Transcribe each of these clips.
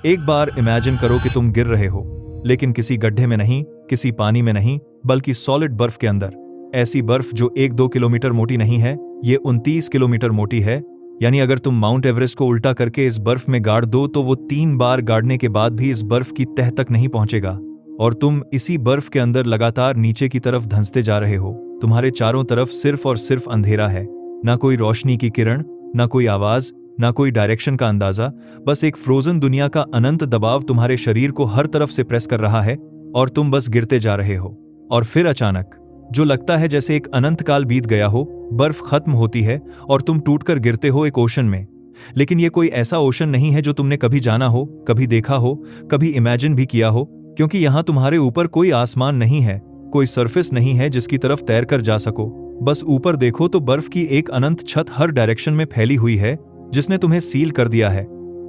एक बार इमेजिन करो कि तुम गिर रहे हो, लेकिन किसी गड्ढे में नहीं, किसी पानी में नहीं, बल्कि सॉलिड बर्फ के अंदर। ऐसी बर्फ जो 1-2 किलोमीटर मोटी नहीं है, ये 29 किलोमीटर मोटी है। यानी अगर तुम माउंट एवरेस्ट को उल्टा करके इस बर्फ में गाड़ दो तो वो 3 बार गाड़ने के बाद भी इस बर्फ की तह तक नहीं पहुंचेगा, और तुम इसी बर्फ के अंदर लगातार नीचे की तरफ धंसते जा रहे हो। तुम्हारे चारों तरफ सिर्फ और सिर्फ अंधेरा है, ना कोई रोशनी की किरण, ना कोई आवाज, ना कोई डायरेक्शन का अंदाजा। बस एक फ्रोजन दुनिया का अनंत दबाव तुम्हारे शरीर को हर तरफ से प्रेस कर रहा है और तुम बस गिरते जा रहे हो। और फिर अचानक, जो लगता है जैसे एक अनंत काल बीत गया हो, बर्फ खत्म होती है और तुम टूटकर गिरते हो एक ओशन में। लेकिन ये कोई ऐसा ओशन नहीं है जो तुमने कभी जाना हो, कभी देखा हो, कभी इमेजिन भी किया हो, क्योंकि यहां तुम्हारे ऊपर कोई आसमान नहीं है, कोई सरफेस नहीं है जिसकी तरफ तैर कर जा सको। बस ऊपर देखो तो बर्फ की एक अनंत छत हर डायरेक्शन में फैली हुई है, जिसने तुम्हें सील कर दिया है।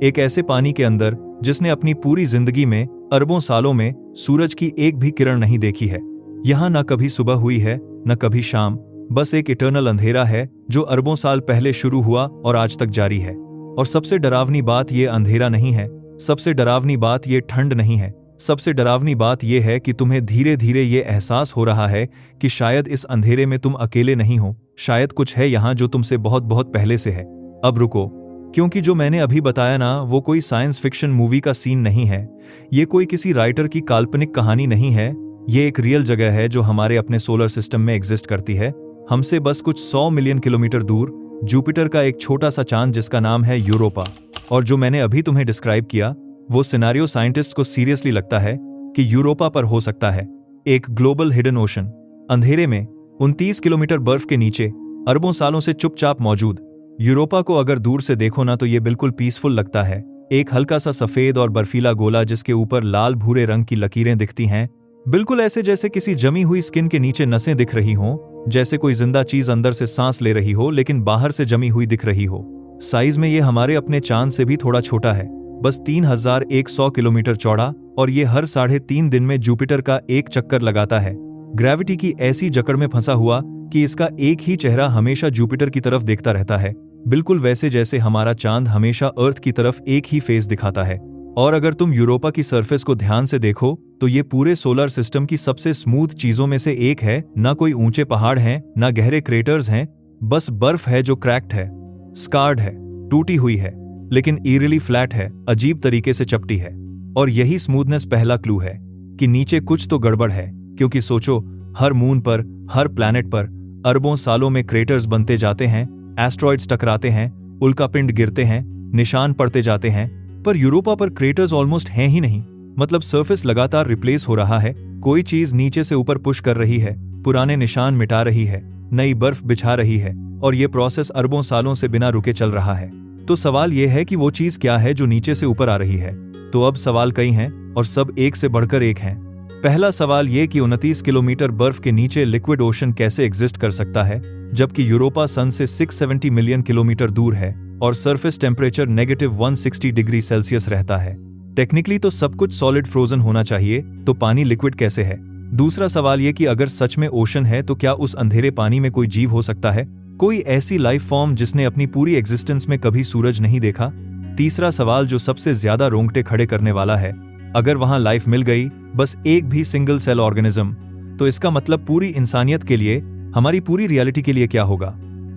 एक ऐसे पानी के अंदर जिसने अपनी पूरी जिंदगी में, अरबों सालों में सूरज की एक भी किरण नहीं देखी है। यहां ना कभी सुबह हुई है, न कभी शाम, बस एक इटर्नल अंधेरा है जो अरबों साल पहले शुरू हुआ और आज तक जारी है। और सबसे डरावनी बात ये अंधेरा नहीं है, सबसे डरावनी बात ये ठंड नहीं है, सबसे डरावनी बात यह है कि तुम्हें धीरे धीरे ये एहसास हो रहा है कि शायद इस अंधेरे में तुम अकेले नहीं हो, शायद कुछ है यहां जो तुमसे बहुत बहुत पहले से है। अब रुको, क्योंकि जो मैंने अभी बताया ना, वो कोई साइंस फिक्शन मूवी का सीन नहीं है, ये कोई किसी राइटर की काल्पनिक कहानी नहीं है। ये एक रियल जगह है जो हमारे अपने सोलर सिस्टम में एग्जिस्ट करती है, हमसे बस कुछ 100 मिलियन किलोमीटर दूर, जुपिटर का एक छोटा सा चांद जिसका नाम है यूरोपा। और जो मैंने अभी तुम्हें डिस्क्राइब किया, वो सिनेरियो साइंटिस्ट को सीरियसली लगता है कि यूरोपा पर हो सकता है एक ग्लोबल हिडन ओशन, अंधेरे में 29 किलोमीटर बर्फ के नीचे, अरबों सालों से चुपचाप मौजूद। यूरोपा को अगर दूर से देखो ना तो ये बिल्कुल पीसफुल लगता है, एक हल्का सा सफेद और बर्फीला गोला जिसके ऊपर लाल भूरे रंग की लकीरें दिखती हैं, बिल्कुल ऐसे जैसे किसी जमी हुई स्किन के नीचे नसें दिख रही हों, जैसे कोई जिंदा चीज अंदर से सांस ले रही हो लेकिन बाहर से जमी हुई दिख रही हो। साइज में ये हमारे अपने चांद से भी थोड़ा छोटा है, बस 3100 किलोमीटर चौड़ा, और ये हर 3.5 दिन में जुपिटर का एक चक्कर लगाता है, ग्रेविटी की ऐसी जकड़ में फंसा हुआ कि इसका एक ही चेहरा हमेशा जुपिटर की तरफ देखता रहता है, बिल्कुल वैसे जैसे हमारा चांद हमेशा अर्थ की तरफ एक ही फेस दिखाता है। और अगर तुम यूरोपा की सरफेस को ध्यान से देखो तो ये पूरे सोलर सिस्टम की सबसे स्मूथ चीजों में से एक है। ना कोई ऊंचे पहाड़ हैं, ना गहरे क्रेटर्स हैं, बस बर्फ है जो क्रैक्ड है, स्कार्ड है, टूटी हुई है, लेकिन ईरिली फ्लैट है, अजीब तरीके से चपटी है। और यही स्मूथनेस पहला क्लू है कि नीचे कुछ तो गड़बड़ है, क्योंकि सोचो, हर मून पर, हर प्लैनेट पर अरबों सालों में क्रेटर्स बनते जाते हैं, एस्ट्रॉइड्स टकराते हैं, उल्कापिंड गिरते हैं, निशान पड़ते जाते हैं, पर यूरोपा पर क्रेटर्स ऑलमोस्ट हैं ही नहीं। मतलब सरफेस लगातार रिप्लेस हो रहा है, कोई चीज नीचे से ऊपर पुश कर रही है, पुराने निशान मिटा रही है, नई बर्फ बिछा रही है, और ये प्रोसेस अरबों सालों से बिना रुके चल रहा है। तो सवाल यह है कि वो चीज क्या है जो नीचे से ऊपर आ रही है। तो अब सवाल कई हैं और सब एक से बढ़कर एक हैं। पहला सवाल ये कि 29 किलोमीटर बर्फ के नीचे लिक्विड ओशन कैसे एग्जिस्ट कर सकता है, जबकि यूरोपा सन से 670 मिलियन किलोमीटर दूर है और सरफेस टेम्परेचर -160 डिग्री सेल्सियस रहता है। टेक्निकली तो सब कुछ सॉलिड फ्रोजन होना चाहिए, तो पानी लिक्विड कैसे है? दूसरा सवाल ये कि अगर सच में ओशन है तो क्या उस अंधेरे पानी में कोई जीव हो सकता है, कोई ऐसी लाइफ फॉर्म जिसने अपनी पूरी एग्जिस्टेंस में कभी सूरज नहीं देखा? तीसरा सवाल जो सबसे ज्यादा रोंगटे खड़े करने वाला है, अगर वहां लाइफ मिल गई, बस एक भी सिंगल सेल ऑर्गेनिज्म, तो इसका मतलब पूरी इंसानियत के लिए, हमारी पूरी रियलिटी के लिए क्या होगा?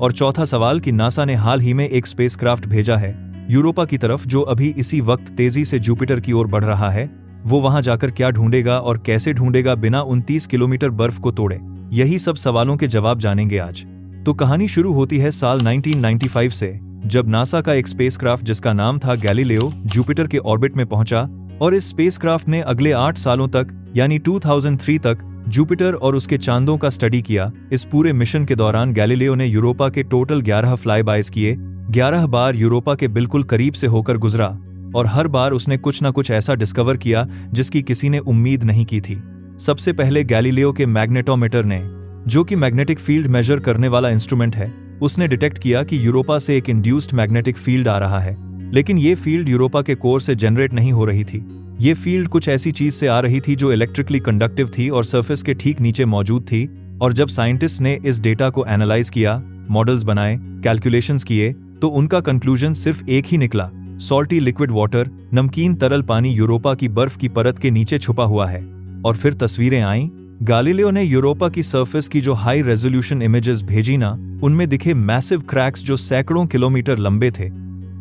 और चौथा सवाल कि नासा ने हाल ही में एक स्पेसक्राफ्ट भेजा है यूरोपा की तरफ, जो अभी इसी वक्त तेजी से जुपिटर की ओर बढ़ रहा है। वो वहां जाकर क्या ढूंढेगा और कैसे ढूंढेगा बिना 29 किलोमीटर बर्फ को तोड़े? यही सब सवालों के जवाब जानेंगे आज। तो कहानी शुरू होती है साल 1995 से, जब नासा का एक स्पेसक्राफ्ट जिसका नाम था गैलीलियो जुपिटर के ऑर्बिट में पहुंचा, और इस स्पेसक्राफ्ट ने अगले 8 सालों तक, यानी 2003 तक, जुपिटर और उसके चांदों का स्टडी किया। इस पूरे मिशन के दौरान गैलीलियो ने यूरोपा के टोटल 11 फ्लाईबाइज किए, 11 बार यूरोपा के बिल्कुल करीब से होकर गुजरा, और हर बार उसने कुछ ना कुछ ऐसा डिस्कवर किया जिसकी किसी ने उम्मीद नहीं की थी। सबसे पहले गैलीलियो के मैग्नेटोमीटर ने, जो कि मैग्नेटिक फील्ड मेजर करने वाला इंस्ट्रूमेंट है, उसने डिटेक्ट किया कि यूरोपा से एक इंड्यूस्ड मैग्नेटिक फील्ड आ रहा है, लेकिन ये फील्ड यूरोपा के कोर से जनरेट नहीं हो रही थी। ये फील्ड कुछ ऐसी चीज से आ रही थी जो इलेक्ट्रिकली कंडक्टिव थी और सरफेस के ठीक नीचे मौजूद थी। और जब साइंटिस्ट ने इस डेटा को एनालाइज किया, मॉडल्स बनाए, कैलकुलेशंस किए, तो उनका कंक्लूजन सिर्फ एक ही निकला, सॉल्टी लिक्विड वाटर, नमकीन तरल पानी यूरोपा की बर्फ की परत के नीचे छुपा हुआ है। और फिर तस्वीरें आईं। गैलीलियो ने यूरोपा की सरफेस की जो हाई रेजोल्यूशन इमेजेस भेजी ना, उनमें दिखे मैसिव क्रैक्स जो सैकड़ों किलोमीटर लंबे थे।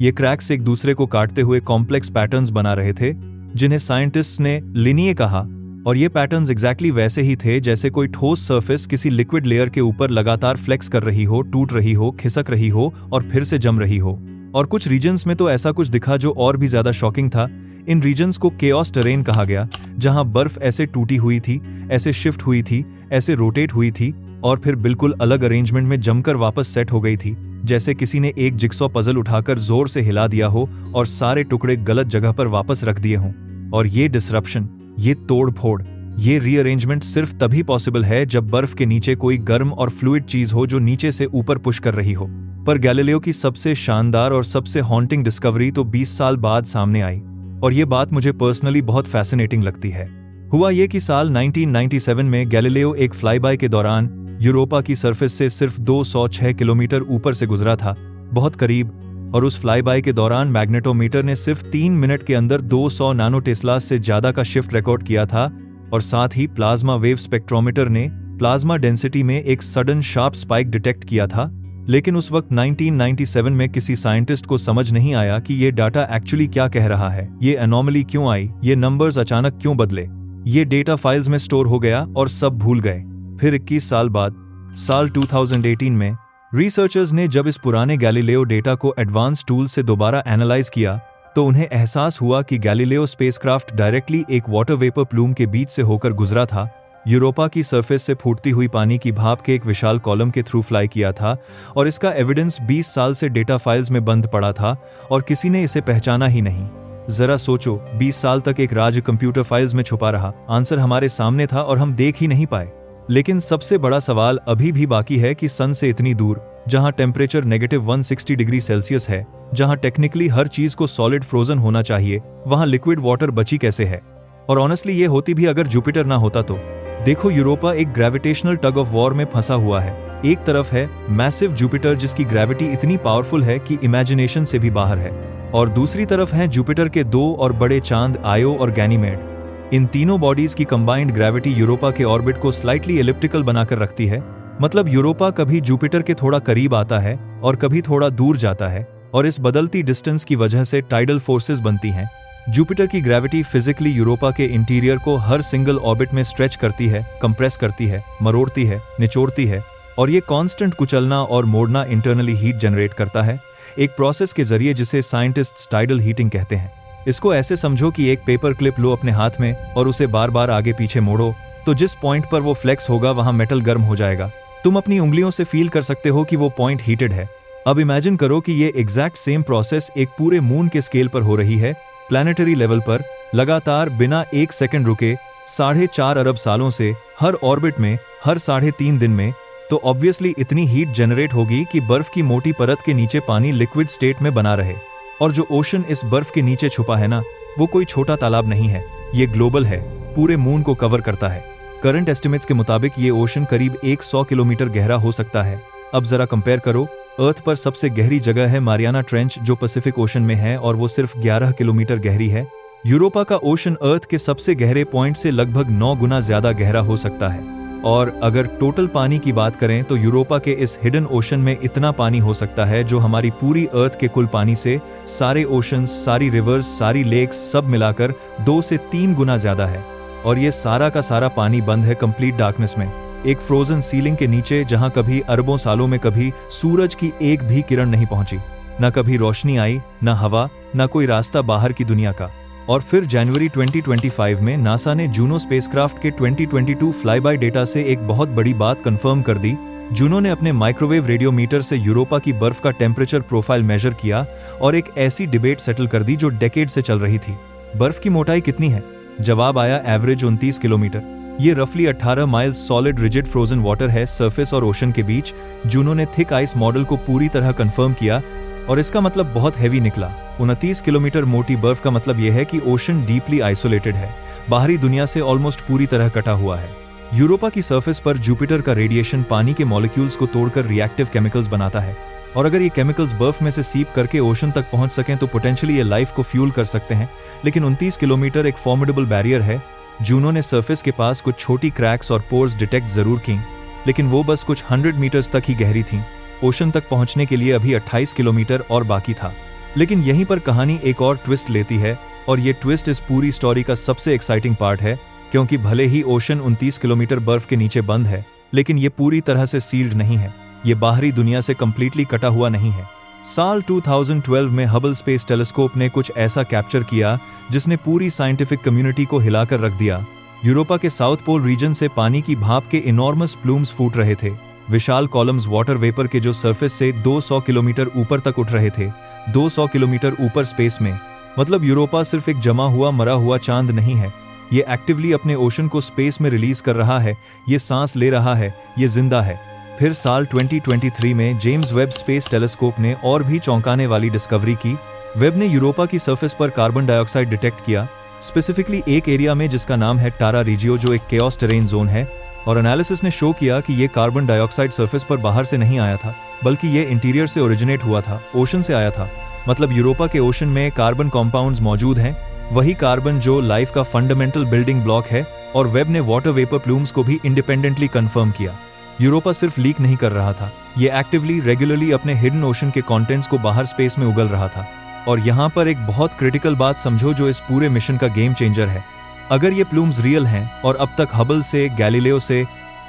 ये क्रैक्स एक दूसरे को काटते हुए कॉम्प्लेक्स पैटर्न्स बना रहे थे, जिन्हें साइंटिस्ट्स ने लिनिए कहा। और ये पैटर्न्स एग्जैक्टली वैसे ही थे जैसे कोई ठोस सरफेस किसी लिक्विड लेयर के ऊपर लगातार फ्लेक्स कर रही हो, टूट रही हो, खिसक रही हो और फिर से जम रही हो। और कुछ रीजन्स में तो ऐसा कुछ दिखा जो और भी ज्यादा शॉकिंग था। इन रीजन्स को केओस टेरेन कहा गया, जहां बर्फ ऐसे टूटी हुई थी, ऐसे शिफ्ट हुई थी, ऐसे रोटेट हुई थी और फिर बिल्कुल अलग अरेंजमेंट में जमकर वापस सेट हो गई थी, जैसे किसी ने एक जिक्सॉ पजल उठाकर जोर से हिला दिया हो और सारे टुकड़े गलत जगह पर वापस रख दिए हों। और ये डिसरप्शन, ये तोड़ फोड़, ये रीअरेंजमेंट सिर्फ तभी पॉसिबल है जब बर्फ के नीचे कोई गर्म और फ्लूइड चीज हो जो नीचे से ऊपर पुश कर रही हो। पर गैलीलियो की सबसे शानदार और सबसे हॉन्टिंग डिस्कवरी तो 20 साल बाद सामने आई, और ये बात मुझे पर्सनली बहुत फैसिनेटिंग लगती है। हुआ ये कि साल 1997 में गैलीलियो एक फ्लाईबाय के दौरान यूरोपा की सरफेस से सिर्फ 206 किलोमीटर ऊपर से गुजरा था, बहुत करीब। और उस फ्लाईबाय के दौरान मैग्नेटोमीटर ने सिर्फ 3 मिनट के अंदर 200 नानो टेस्ला से ज्यादा का शिफ्ट रिकॉर्ड किया था। और साथ ही प्लाज्मा वेव स्पेक्ट्रोमीटर ने प्लाज्मा डेंसिटी में एक सडन शार्प स्पाइक डिटेक्ट किया था। लेकिन उस वक्त 1997 में किसी साइंटिस्ट को समझ नहीं आया कि ये डाटा एक्चुअली क्या कह रहा है, ये एनोमली क्यों आई, ये नंबर्स अचानक क्यों बदले। ये डेटा फाइल्स में स्टोर हो गया और सब भूल गए। फिर 21 साल बाद, साल 2018 में रिसर्चर्स ने जब इस पुराने गैलीलियो डेटा को एडवांस टूल से दोबारा एनालाइज किया, तो उन्हें एहसास हुआ कि गैलीलियो स्पेसक्राफ्ट डायरेक्टली एक वाटर वेपर प्लूम के बीच से होकर गुजरा था, यूरोपा की सरफेस से फूटती हुई पानी की भाप के एक विशाल कॉलम के थ्रू फ्लाई किया था। और इसका एविडेंस 20 साल से डेटा फाइल्स में बंद पड़ा था और किसी ने इसे पहचाना ही नहीं। जरा सोचो, 20 साल तक एक राज कंप्यूटर फाइल्स में छुपा रहा, आंसर हमारे सामने था और हम देख ही नहीं पाए। लेकिन सबसे बड़ा सवाल अभी भी बाकी है कि सन से इतनी दूर, जहां टेम्परेचर -160 डिग्री सेल्सियस है, जहां टेक्निकली हर चीज को सॉलिड फ्रोजन होना चाहिए, वहां लिक्विड वाटर बची कैसे है। और ऑनेस्टली ये होती भी अगर जुपिटर ना होता तो। देखो, यूरोपा एक ग्रेविटेशनल टग ऑफ वॉर में फंसा हुआ है। एक तरफ है मैसिव जुपिटर जिसकी ग्रेविटी इतनी पावरफुल है कि इमेजिनेशन से भी बाहर है, और दूसरी तरफ है जुपिटर के 2 और बड़े चांद आयो और गैनीमेड। इन तीनों बॉडीज की कंबाइंड ग्रेविटी यूरोपा के ऑर्बिट को स्लाइटली एलिप्टिकल बनाकर रखती है। मतलब यूरोपा कभी जुपिटर के थोड़ा करीब आता है और कभी थोड़ा दूर जाता है, और इस बदलती डिस्टेंस की वजह से टाइडल फोर्सेस बनती हैं। जुपिटर की ग्रेविटी फिजिकली यूरोपा के इंटीरियर को हर सिंगल ऑर्बिट में स्ट्रेच करती है, कंप्रेस करती है, मरोड़ती है, निचोड़ती है, और ये कांस्टेंट कुचलना और मोड़ना इंटरनली हीट जनरेट करता है, एक प्रोसेस के जरिए जिसे साइंटिस्ट्स टाइडल हीटिंग कहते हैं। इसको ऐसे समझो कि एक पेपर क्लिप लो अपने हाथ में और उसे बार बार आगे पीछे मोड़ो, तो जिस पॉइंट पर वो फ्लेक्स होगा वहां मेटल गर्म हो जाएगा। तुम अपनी उंगलियों से फील कर सकते हो कि वो पॉइंट हीटेड है। अब इमेजिन करो कि ये एग्जैक्ट सेम प्रोसेस एक पूरे मून के स्केल पर हो रही है, प्लैनेटरी लेवल पर, लगातार बिना 1 सेकंड रुके 4.5 अरब सालों से, हर ऑर्बिट में, हर 3.5 दिन में। तो ऑब्वियसली इतनी हीट जनरेट होगी कि बर्फ की मोटी परत के नीचे पानी लिक्विड स्टेट में बना रहे। और जो ओशन इस बर्फ के नीचे छुपा है ना, वो कोई छोटा तालाब नहीं है, ये ग्लोबल है, पूरे मून को कवर करता है। करंट एस्टिमेट्स के मुताबिक ये ओशन करीब 100 किलोमीटर गहरा हो सकता है। अब जरा कंपेयर करो, अर्थ पर सबसे गहरी जगह है मारियाना ट्रेंच जो पैसिफिक ओशन में है और वो सिर्फ 11 किलोमीटर गहरी है। यूरोपा का ओशन अर्थ के सबसे गहरे पॉइंट से लगभग 9 गुना ज्यादा गहरा हो सकता है। और अगर टोटल पानी की बात करें तो यूरोपा के इस हिडन ओशन में इतना पानी हो सकता है जो हमारी पूरी अर्थ के कुल पानी से, सारे ओशंस, सारी रिवर्स, सारी लेक्स सब मिलाकर 2 से 3 गुना ज्यादा है। और ये सारा का सारा पानी बंद है कंप्लीट डार्कनेस में, एक फ्रोजन सीलिंग के नीचे, जहां कभी अरबों सालों में कभी सूरज की एक भी किरण नहीं पहुंची, न कभी रोशनी आई, न हवा, न कोई रास्ता बाहर की दुनिया का। और फिर जनवरी 2025 में नासा ने जूनो स्पेसक्राफ्ट के 2022 फ्लाईबाय डेटा से एक बहुत बड़ी बात कंफर्म कर दी। जूनो ने अपने माइक्रोवेव रेडियोमीटर से यूरोपा की बर्फ का टेम्परेचर प्रोफाइल मेजर किया और एक ऐसी डिबेट सेटल कर दी जो डेकेड से चल रही थी। बर्फ की मोटाई कितनी है? जवाब आया एवरेज 29 किलोमीटर। ये रफली 18 miles solid rigid frozen water है सरफेस और ओशन के बीच। जूनो ने थिक आइस मॉडल को पूरी तरह कंफर्म किया और इसका मतलब बहुत हैवी निकला। 29 किलोमीटर मोटी बर्फ का मतलब यह है कि ओशन डीपली आइसोलेटेड है, बाहरी दुनिया से ऑलमोस्ट पूरी तरह कटा हुआ है। यूरोपा की सरफेस पर जुपिटर का रेडिएशन पानी के मॉलिक्यूल्स को तोड़कर रिएक्टिव केमिकल्स बनाता है। और अगर ये केमिकल्स बर्फ में से सीप करके ओशन तक पहुंच सकें तो पोटेंशियली ये लाइफ को फ्यूल कर सकते हैं। लेकिन 29 किलोमीटर एक फॉर्मिडेबल बैरियर है। जूनो ने सरफेस के पास कुछ छोटी क्रैक्स और पोर्स डिटेक्ट जरूर की, लेकिन वो बस कुछ 100 मीटर्स तक ही गहरी थीं। ओशन तक पहुंचने के लिए अभी 28 किलोमीटर और बाकी था। लेकिन यहीं पर कहानी एक और ट्विस्ट लेती है, और ये ट्विस्ट इस पूरी स्टोरी का सबसे एक्साइटिंग पार्ट है, क्योंकि भले ही ओशन 29 किलोमीटर बर्फ के नीचे बंद है, लेकिन ये पूरी तरह से सील्ड नहीं है। ये बाहरी दुनिया से कंप्लीटली कटा हुआ नहीं है। साल 2012 में हबल स्पेस टेलीस्कोप ने कुछ ऐसा कैप्चर किया जिसने पूरी साइंटिफिक कम्युनिटी को हिलाकर रख दिया। यूरोपा के साउथ पोल रीजन से पानी की भाप के इनॉर्मस प्लूम्स फूट रहे थे। विशाल कॉलम्स वाटर वेपर के जो सरफेस से 200 किलोमीटर ऊपर तक उठ रहे थे, 200 किलोमीटर ऊपर स्पेस में। मतलब यूरोपा सिर्फ एक जमा हुआ मरा हुआ चांद नहीं है, ये एक्टिवली अपने ओशन को स्पेस में रिलीज कर रहा है, ये सांस ले रहा है, ये जिंदा है। फिर साल 2023 में जेम्स वेब स्पेस टेलीस्कोप ने और भी चौंकाने वाली डिस्कवरी की। वेब ने यूरोपा की सरफेस पर कार्बन डाइऑक्साइड डिटेक्ट किया, स्पेसिफिकली एक एरिया में जिसका नाम है टारा रिजियो, जो एक केओस टेरेन जोन है। और एनालिसिस ने शो किया कि ये कार्बन डाइऑक्साइड सरफेस पर बाहर से नहीं आया था, बल्कि ये इंटीरियर से ओरिजिनेट हुआ था, ओशन से आया था। मतलब यूरोपा के ओशन में कार्बन कॉम्पाउंड्स मौजूद हैं, वही कार्बन जो लाइफ का फंडामेंटल बिल्डिंग ब्लॉक है। और वेब ने वाटर वेपर प्लूम्स को भी इंडिपेंडेंटली कंफर्म किया। यूरोपा सिर्फ लीक नहीं कर रहा था, ये एक्टिवली रेगुलरली अपने हिडन ओशन के कंटेंट्स को बाहर स्पेस में उगल रहा था। और यहाँ पर एक बहुत क्रिटिकल बात समझो जो इस पूरे मिशन का गेम चेंजर है। अगर ये प्लूम्स रियल हैं और अब तक हबल से, गैलीलियो से,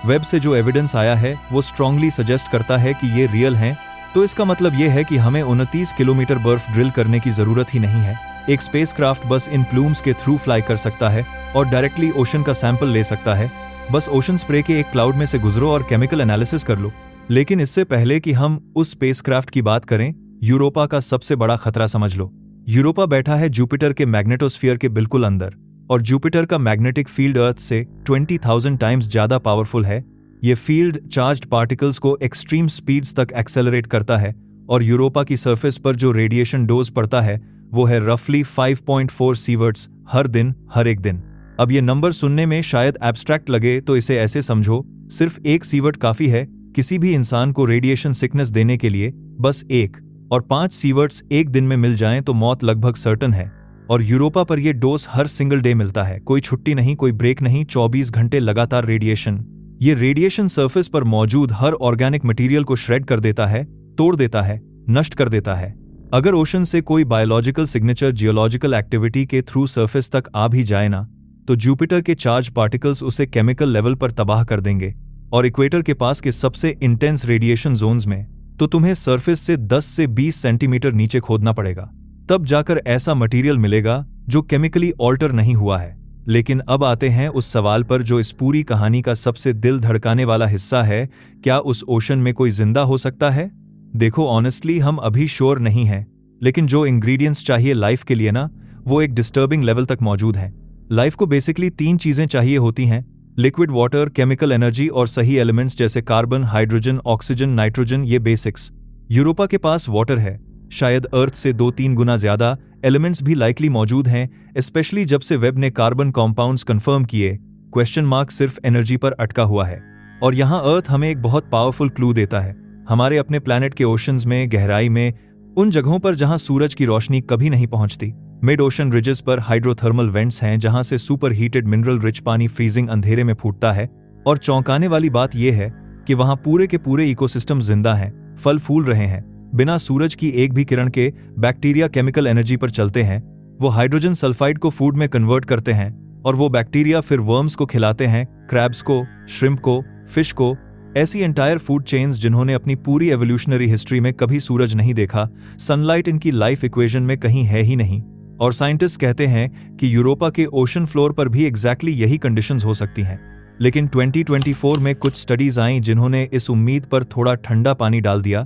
वेब से जो एविडेंस आया है वो स्ट्रांगली सजेस्ट करता है कि ये रियल हैं, तो इसका मतलब ये है कि हमें 29 किलोमीटर बर्फ ड्रिल करने की जरूरत ही नहीं है। एक स्पेसक्राफ्ट बस इन प्लूम्स के थ्रू फ्लाई कर सकता है और डायरेक्टली ओशन का सैंपल ले सकता है। बस ओशन स्प्रे के एक क्लाउड में से गुजरो और केमिकल एनालिसिस कर लो। लेकिन इससे पहले कि हम उस स्पेसक्राफ्ट की बात करें, यूरोपा का सबसे बड़ा खतरा समझ लो। यूरोपा बैठा है जुपिटर के मैग्नेटोस्फीयर के बिल्कुल अंदर, और जुपिटर का मैग्नेटिक फील्ड अर्थ से 20,000 टाइम्स ज्यादा पावरफुल है। ये फील्ड चार्ज्ड पार्टिकल्स को एक्सट्रीम स्पीड्स तक एक्सेलरेट करता है, और यूरोपा की सरफेस पर जो रेडिएशन डोज पड़ता है वो है रफली 5.4 सीवर्ट्स हर दिन, हर एक दिन। अब ये नंबर सुनने में शायद एब्स्ट्रैक्ट लगे, तो इसे ऐसे समझो, सिर्फ एक सीवर्ट काफी है किसी भी इंसान को रेडिएशन सिकनेस देने के लिए, बस एक। और 5 सीवर्ट्स एक दिन में मिल जाएं तो मौत लगभग सर्टन है। और यूरोपा पर यह डोज हर सिंगल डे मिलता है, कोई छुट्टी नहीं, कोई ब्रेक नहीं, 24 घंटे लगातार रेडिएशन। ये रेडिएशन सरफेस पर मौजूद हर ऑर्गेनिक मटेरियल को श्रेड कर देता है, तोड़ देता है, नष्ट कर देता है। अगर ओशन से कोई बायोलॉजिकल सिग्नेचर जियोलॉजिकल एक्टिविटी के थ्रू सरफेस तक आ भी जाए ना, तो जुपिटर के चार्ज पार्टिकल्स उसे केमिकल लेवल पर तबाह कर देंगे। और इक्वेटर के पास के सबसे इंटेंस रेडिएशन जोन्स में तो तुम्हें सरफेस से 10 से 20 सेंटीमीटर नीचे खोदना पड़ेगा, तब जाकर ऐसा मटेरियल मिलेगा जो केमिकली ऑल्टर नहीं हुआ है। लेकिन अब आते हैं उस सवाल पर जो इस पूरी कहानी का सबसे दिल धड़काने वाला हिस्सा है, क्या उस ओशन में कोई जिंदा हो सकता है? देखो, ऑनेस्टली हम अभी श्योर नहीं हैं, लेकिन जो इंग्रेडिएंट्स चाहिए लाइफ के लिए ना, वो एक डिस्टर्बिंग लेवल तक मौजूद हैं। लाइफ को बेसिकली 3 चीजें चाहिए होती हैं: लिक्विड वाटर, केमिकल एनर्जी और सही एलिमेंट्स जैसे कार्बन, हाइड्रोजन, ऑक्सीजन, नाइट्रोजन, ये बेसिक्स। यूरोपा के पास वाटर है, शायद अर्थ से 2-3 गुना ज्यादा। एलिमेंट्स भी लाइकली मौजूद हैं, स्पेशली जब से वेब ने कार्बन कॉम्पाउंड्स कंफर्म किए। क्वेश्चन मार्क सिर्फ एनर्जी पर अटका हुआ है। और यहाँ अर्थ हमें एक बहुत पावरफुल क्लू देता है। हमारे अपने प्लैनेट के ओशंस में, गहराई में, उन जगहों पर जहां सूरज की रोशनी कभी नहीं पहुंचती, मिड ओशन रिजेस पर हाइड्रोथर्मल वेंट्स हैं जहां से सुपर हीटेड मिनरल रिच पानी फ्रीजिंग अंधेरे में फूटता है। और चौंकाने वाली बात यह है कि वहां पूरे के पूरे इकोसिस्टम जिंदा हैं, फल फूल रहे हैं, बिना सूरज की एक भी किरण के। बैक्टीरिया केमिकल एनर्जी पर चलते हैं, वो हाइड्रोजन सल्फाइड को फूड में कन्वर्ट करते हैं, और वो बैक्टीरिया फिर वर्म्स को खिलाते हैं, क्रैब्स को, श्रिम्प को, फिश को। ऐसी एंटायर फूड चेन्स जिन्होंने अपनी पूरी एवोल्यूशनरी हिस्ट्री में कभी सूरज नहीं देखा। सनलाइट इनकी लाइफ इक्वेशन में कहीं है ही नहीं। और साइंटिस्ट कहते हैं कि यूरोपा के ओशन फ्लोर पर भी एग्जैक्टली यही कंडीशंस हो सकती हैं। लेकिन 2024 में कुछ स्टडीज आईं जिन्होंने इस उम्मीद पर थोड़ा ठंडा पानी डाल दिया।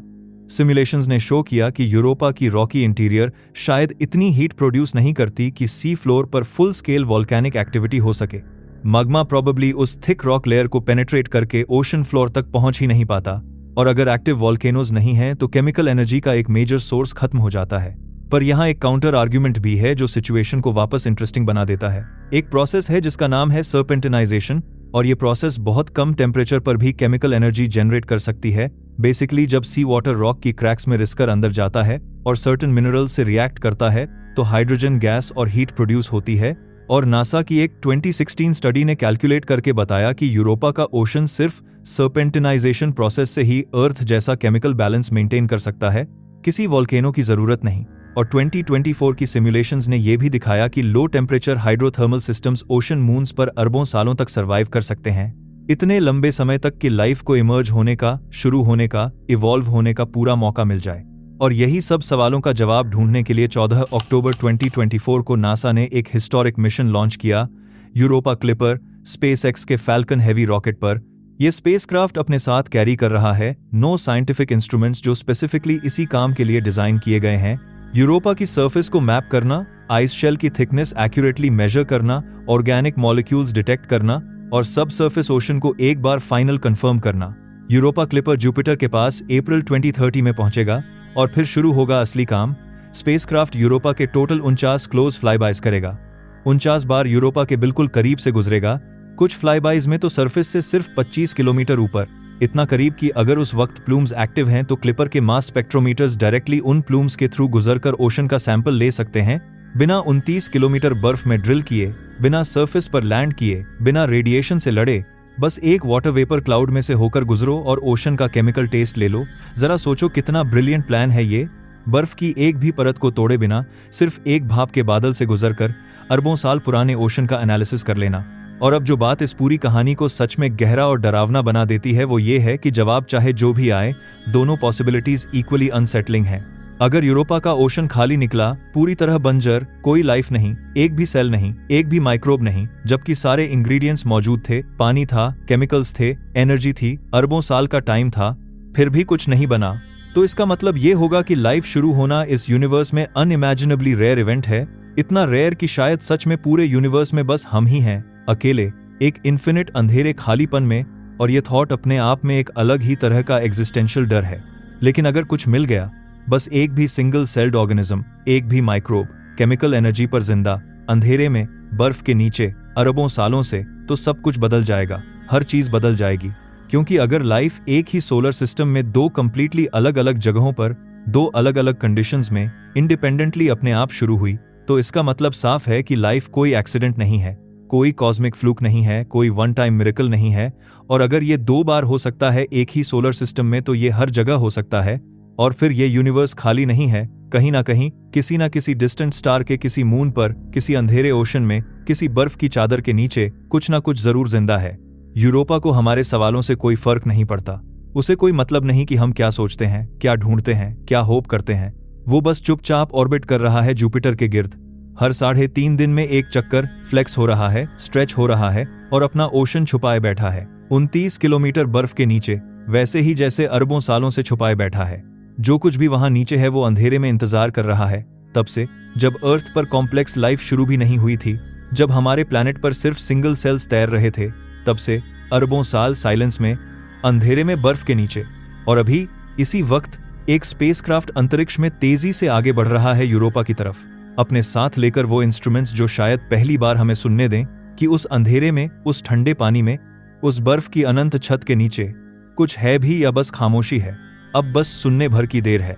सिमुलेशंस ने शो किया कि यूरोपा की रॉकी इंटीरियर शायद इतनी हीट प्रोड्यूस नहीं करती कि सी फ्लोर पर फुल स्केल वॉल्केनिक एक्टिविटी हो सके। मग्मा प्रोबेबली उस थिक रॉक लेयर को पेनिट्रेट करके ओशन फ्लोर तक पहुंच ही नहीं पाता। और अगर एक्टिव वॉल्केनोज नहीं हैं तो केमिकल एनर्जी का एक मेजर सोर्स खत्म हो जाता है। पर यहाँ एक काउंटर आर्ग्यूमेंट भी है जो सिचुएशन को वापस इंटरेस्टिंग बना देता है। एक प्रोसेस है जिसका नाम है सर्पेंटिनाइजेशन, और ये प्रोसेस बहुत कम टेम्परेचर पर भी केमिकल एनर्जी जनरेट कर सकती है। बेसिकली जब सी वाटर रॉक की क्रैक्स में रिसकर अंदर जाता है और सर्टेन मिनरल से रिएक्ट करता है तो हाइड्रोजन गैस और हीट प्रोड्यूस होती है। और नासा की एक 2016 स्टडी ने कैलकुलेट करके बताया कि यूरोपा का ओशन सिर्फ सर्पेंटिनाइजेशन प्रोसेस से ही अर्थ जैसा केमिकल बैलेंस मेंटेन कर सकता है, किसी वोल्केनो की जरूरत नहीं। और 2024 की सिमुलेशंस ने यह भी दिखाया कि low temperature hydrothermal systems ocean moons पर अरबों सालों तक सर्वाइव कर सकते हैं, इतने लंबे समय तक कि लाइफ को इमर्ज होने का, शुरू होने का, इवॉल्व होने का पूरा मौका मिल जाए। और यही सब सवालों का जवाब ढूंढने के लिए 14 अक्टूबर 2024 को नासा ने एक हिस्टोरिक मिशन लॉन्च किया, यूरोपा क्लिपर, स्पेसएक्स के फैल्कन हेवी रॉकेट पर। यह स्पेसक्राफ्ट अपने साथ कैरी कर रहा है 9 साइंटिफिक इंस्ट्रूमेंट्स जो स्पेसिफिकली इसी काम के लिए डिजाइन किए गए हैं। यूरोपा की सरफेस को मैप करना, आइस शेल की थिकनेस एक्यूरेटली मेजर करना, ऑर्गेनिक मॉलिक्यूल्स डिटेक्ट करना और सब सरफेस ओशन को एक बार फाइनल कंफर्म करना। यूरोपा क्लिपर जुपिटर के पास अप्रैल 2030 में पहुंचेगा और फिर शुरू होगा असली काम। स्पेसक्राफ्ट यूरोपा के टोटल 49 क्लोज फ्लाईबाइज करेगा। 49 बार यूरोपा के बिल्कुल करीब से गुजरेगा, कुछ फ्लाईबाइज में तो सरफेस से सिर्फ 25 किलोमीटर ऊपर, इतना करीब कि अगर उस वक्त प्लूम्स एक्टिव हैं तो क्लिपर के मास स्पेक्ट्रोमीटर्स डायरेक्टली उन प्लूम्स के थ्रू गुजरकर ओशन का सैंपल ले सकते हैं, बिना 29 किलोमीटर बर्फ में ड्रिल किए, बिना सरफेस पर लैंड किए, बिना रेडिएशन से लड़े। बस एक वाटर वेपर क्लाउड में से होकर गुजरो और ओशन का केमिकल टेस्ट ले लो। जरा सोचो कितना ब्रिलियंट प्लान है ये। बर्फ की एक भी परत को तोड़े बिना सिर्फ एक भाप के बादल से गुजरकर अरबों साल पुराने ओशन का एनालिसिस कर लेना। और अब जो बात इस पूरी कहानी को सच में गहरा और डरावना बना देती है वो ये है कि जवाब चाहे जो भी आए, दोनों पॉसिबिलिटीज इक्वली अनसेटलिंग हैं। अगर यूरोपा का ओशन खाली निकला, पूरी तरह बंजर, कोई लाइफ नहीं, एक भी सेल नहीं, एक भी माइक्रोब नहीं, जबकि सारे इंग्रेडिएंट्स मौजूद थे, पानी था, केमिकल्स थे, एनर्जी थी, अरबों साल का टाइम था, फिर भी कुछ नहीं बना, तो इसका मतलब ये होगा कि लाइफ शुरू होना इस यूनिवर्स में अनइमेजिनेबली रेयर इवेंट है। इतना रेयर कि शायद सच में पूरे यूनिवर्स में बस हम ही हैं, अकेले, एक इन्फिनिट अंधेरे खालीपन में। और ये थॉट अपने आप में एक अलग ही तरह का एग्जिस्टेंशियल डर है। लेकिन अगर कुछ मिल गया, बस एक भी सिंगल सेल्ड ऑर्गेनिज्म, एक भी माइक्रोब, केमिकल एनर्जी पर जिंदा, अंधेरे में, बर्फ के नीचे, अरबों सालों से, तो सब कुछ बदल जाएगा, हर चीज बदल जाएगी। क्योंकि अगर लाइफ एक ही सोलर सिस्टम में 2 कंप्लीटली अलग अलग जगहों पर, 2 अलग अलग कंडीशंस में, इंडिपेंडेंटली अपने आप शुरू हुई, तो इसका मतलब साफ है कि लाइफ कोई एक्सीडेंट नहीं है, कोई कॉस्मिक फ्लूक नहीं है, कोई वन टाइम मिरेकल नहीं है। और अगर ये 2 बार हो सकता है एक ही सोलर सिस्टम में, तो ये हर जगह हो सकता है। और फिर ये यूनिवर्स खाली नहीं है, कहीं ना कहीं, किसी ना किसी डिस्टेंट स्टार के किसी मून पर, किसी अंधेरे ओशन में, किसी बर्फ की चादर के नीचे कुछ ना कुछ जरूर जिंदा है। यूरोपा को हमारे सवालों से कोई फर्क नहीं पड़ता। उसे कोई मतलब नहीं कि हम क्या सोचते हैं, क्या ढूंढते हैं, क्या होप करते हैं। वो बस चुपचाप ऑर्बिट कर रहा है जुपिटर के गिर्द। हर 3.5 दिन में एक चक्कर फ्लेक्स हो रहा है, स्ट्रेच हो रहा है और अपना ओशन छुपाए बैठा है 29 किलोमीटर बर्फ के नीचे, वैसे ही जैसे अरबों सालों से छुपाए बैठा है। जो कुछ भी वहां नीचे है वो अंधेरे में इंतजार कर रहा है, तब से जब अर्थ पर कॉम्प्लेक्स लाइफ शुरू भी नहीं हुई थी, जब हमारे प्लैनेट पर सिर्फ सिंगल सेल्स तैर रहे थे, तब से अरबों साल साइलेंस में, अंधेरे में, बर्फ के नीचे। और अभी इसी वक्त एक स्पेसक्राफ्ट अंतरिक्ष में तेजी से आगे बढ़ रहा है यूरोपा की तरफ, अपने साथ लेकर वो इंस्ट्रूमेंट्स जो शायद पहली बार हमें सुनने दें कि उस अंधेरे में, उस ठंडे पानी में, उस बर्फ की अनंत छत के नीचे कुछ है भी या बस खामोशी है। अब बस सुनने भर की देर है।